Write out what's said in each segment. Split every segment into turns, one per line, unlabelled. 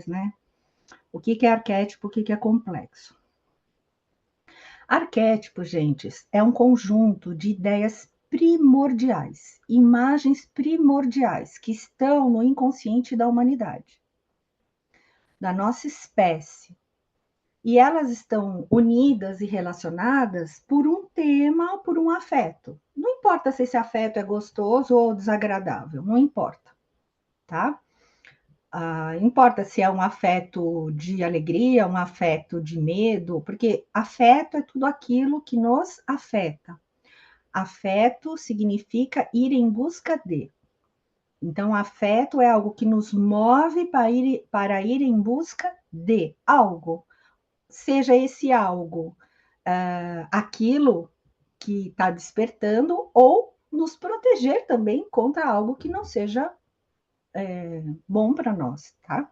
né? O que é arquétipo, o que é complexo. Arquétipo, gente, é um conjunto de ideias primordiais, imagens primordiais que estão no inconsciente da humanidade, da nossa espécie. E elas estão unidas e relacionadas por um tema ou por um afeto. Não importa se esse afeto é gostoso ou desagradável, não importa, tá? Importa se é um afeto de alegria, um afeto de medo, porque afeto é tudo aquilo que nos afeta. Afeto significa ir em busca de. Então, afeto é algo que nos move para ir em busca de algo. Seja esse algo aquilo que está despertando, ou nos proteger também contra algo que não seja bom para nós, tá?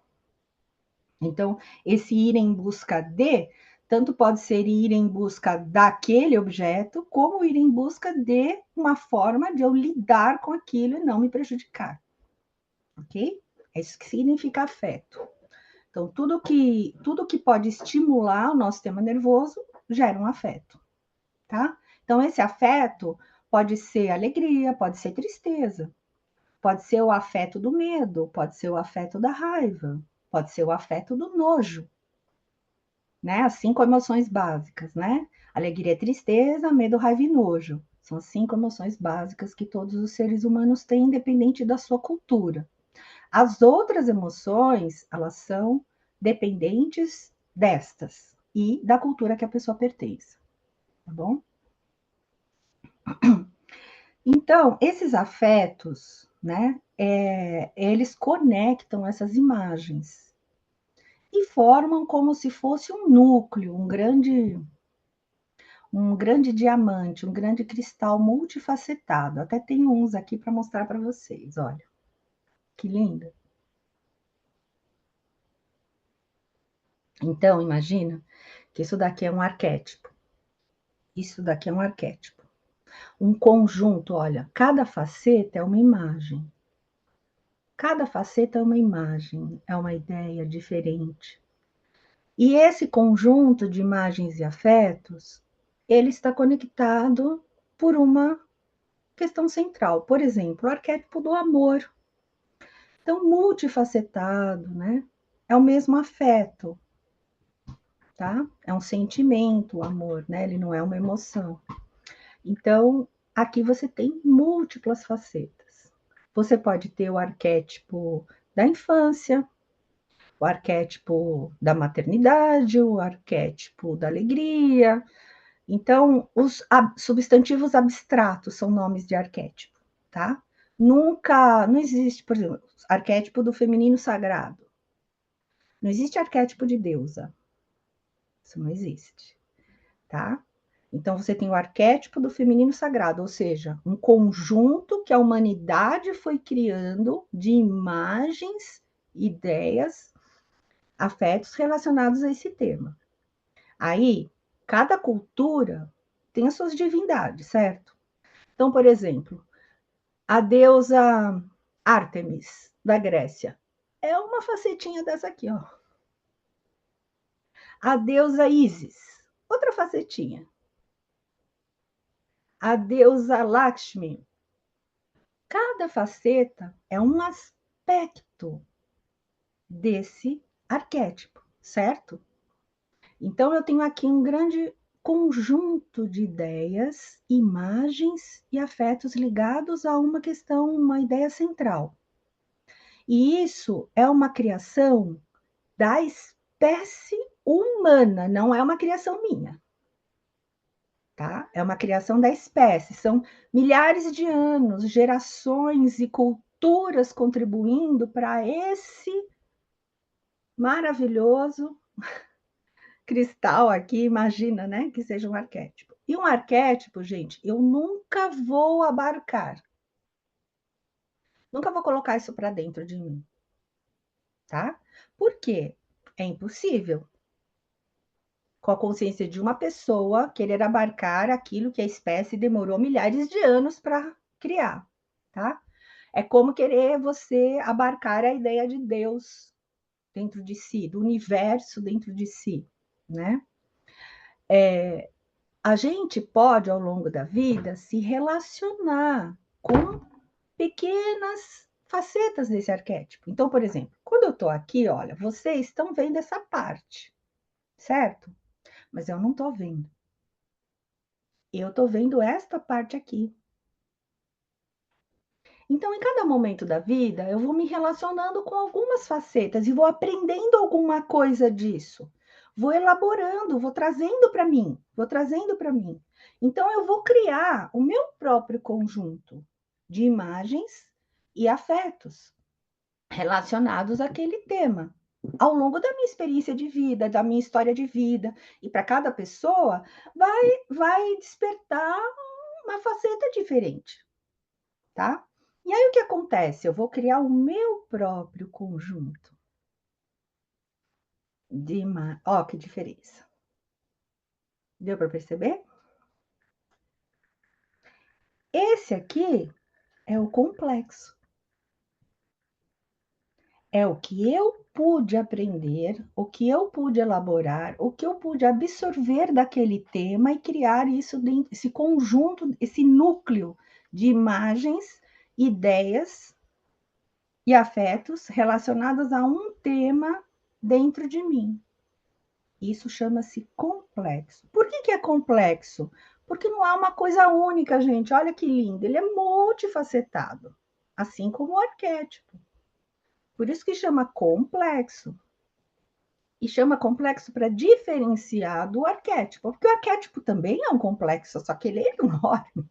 Então, esse ir em busca de, tanto pode ser ir em busca daquele objeto, como ir em busca de uma forma de eu lidar com aquilo e não me prejudicar. Ok? É isso que significa afeto. Então, tudo que pode estimular o nosso sistema nervoso gera um afeto, tá? Então, esse afeto pode ser alegria, pode ser tristeza, pode ser o afeto do medo, pode ser o afeto da raiva, pode ser o afeto do nojo, né? As 5 emoções básicas, né? Alegria, tristeza, medo, raiva e nojo. São as 5 emoções básicas que todos os seres humanos têm, independente da sua cultura. As outras emoções, elas são dependentes destas e da cultura que a pessoa pertence, tá bom? Então, esses afetos, né, eles conectam essas imagens e formam como se fosse um núcleo, um grande diamante, um grande cristal multifacetado. Até tenho uns aqui para mostrar para vocês, olha. Que linda. Então, imagina que isso daqui é um arquétipo. Isso daqui é um arquétipo. Um conjunto, olha, cada faceta é uma imagem. Cada faceta é uma imagem, é uma ideia diferente. E esse conjunto de imagens e afetos, ele está conectado por uma questão central. Por exemplo, o arquétipo do amor. Então, multifacetado, né? É o mesmo afeto, tá? É um sentimento, o amor, né? Ele não é uma emoção. Então, aqui você tem múltiplas facetas. Você pode ter o arquétipo da infância, o arquétipo da maternidade, o arquétipo da alegria. Então, os substantivos abstratos são nomes de arquétipo, tá? Nunca, não existe, por exemplo, arquétipo do feminino sagrado. Não existe arquétipo de deusa. Isso não existe, tá? Então, você tem o arquétipo do feminino sagrado, ou seja, um conjunto que a humanidade foi criando de imagens, ideias, afetos relacionados a esse tema. Aí, cada cultura tem as suas divindades, certo? Então, por exemplo, a deusa Ártemis, da Grécia, é uma facetinha dessa aqui, ó. A deusa Ísis, outra facetinha. A deusa Lakshmi. Cada faceta é um aspecto desse arquétipo, certo? Então, eu tenho aqui um grande conjunto de ideias, imagens e afetos ligados a uma questão, uma ideia central. E isso é uma criação da espécie humana, não é uma criação minha. Tá? É uma criação da espécie, são milhares de anos, gerações e culturas contribuindo para esse maravilhoso cristal aqui, imagina, né, que seja um arquétipo. E um arquétipo, gente, eu nunca vou abarcar, nunca vou colocar isso para dentro de mim, tá? Por quê? É impossível. Com a consciência de uma pessoa querer abarcar aquilo que a espécie demorou milhares de anos para criar, tá? É como querer você abarcar a ideia de Deus, dentro de si, do universo dentro de si, né? A gente pode, ao longo da vida, se relacionar com pequenas facetas desse arquétipo. Então, por exemplo, quando eu estou aqui, olha, vocês estão vendo essa parte, certo? Mas eu não estou vendo. Eu estou vendo esta parte aqui. Então, em cada momento da vida, eu vou me relacionando com algumas facetas e vou aprendendo alguma coisa disso. Vou elaborando, vou trazendo para mim, vou trazendo para mim. Então, eu vou criar o meu próprio conjunto de imagens e afetos relacionados àquele tema. Ao longo da minha experiência de vida, da minha história de vida, e para cada pessoa, vai despertar uma faceta diferente, tá? E aí o que acontece? Eu vou criar o meu próprio conjunto de imagens. Ó, que diferença. Deu para perceber? Esse aqui é o complexo. É o que eu pude aprender, o que eu pude elaborar, o que eu pude absorver daquele tema e criar isso dentro, esse conjunto, esse núcleo de imagens, ideias e afetos relacionados a um tema dentro de mim. Isso chama-se complexo. Por que é complexo? Porque não é uma coisa única, gente. Olha que lindo. Ele é multifacetado, assim como o arquétipo. Por isso que chama complexo. E chama complexo para diferenciar do arquétipo. Porque o arquétipo também é um complexo, só que ele é enorme.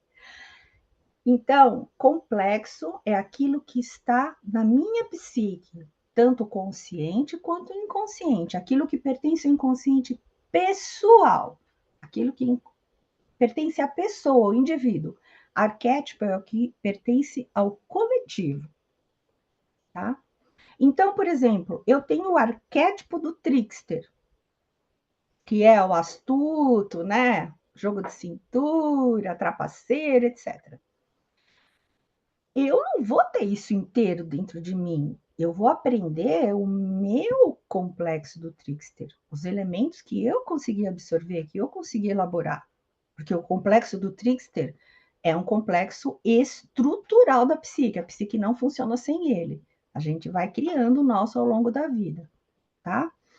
Então, complexo é aquilo que está na minha psique, tanto consciente quanto inconsciente, aquilo que pertence ao inconsciente pessoal, aquilo que pertence à pessoa, ao indivíduo. Arquétipo é o que pertence ao coletivo, tá? Então, por exemplo, eu tenho o arquétipo do trickster, que é o astuto, né? Jogo de cintura, trapaceiro, etc. Eu não vou ter isso inteiro dentro de mim. Eu vou aprender o meu complexo do trickster, os elementos que eu consegui absorver, que eu consegui elaborar. Porque o complexo do trickster é um complexo estrutural da psique. A psique não funciona sem ele. A gente vai criando o nosso ao longo da vida, tá?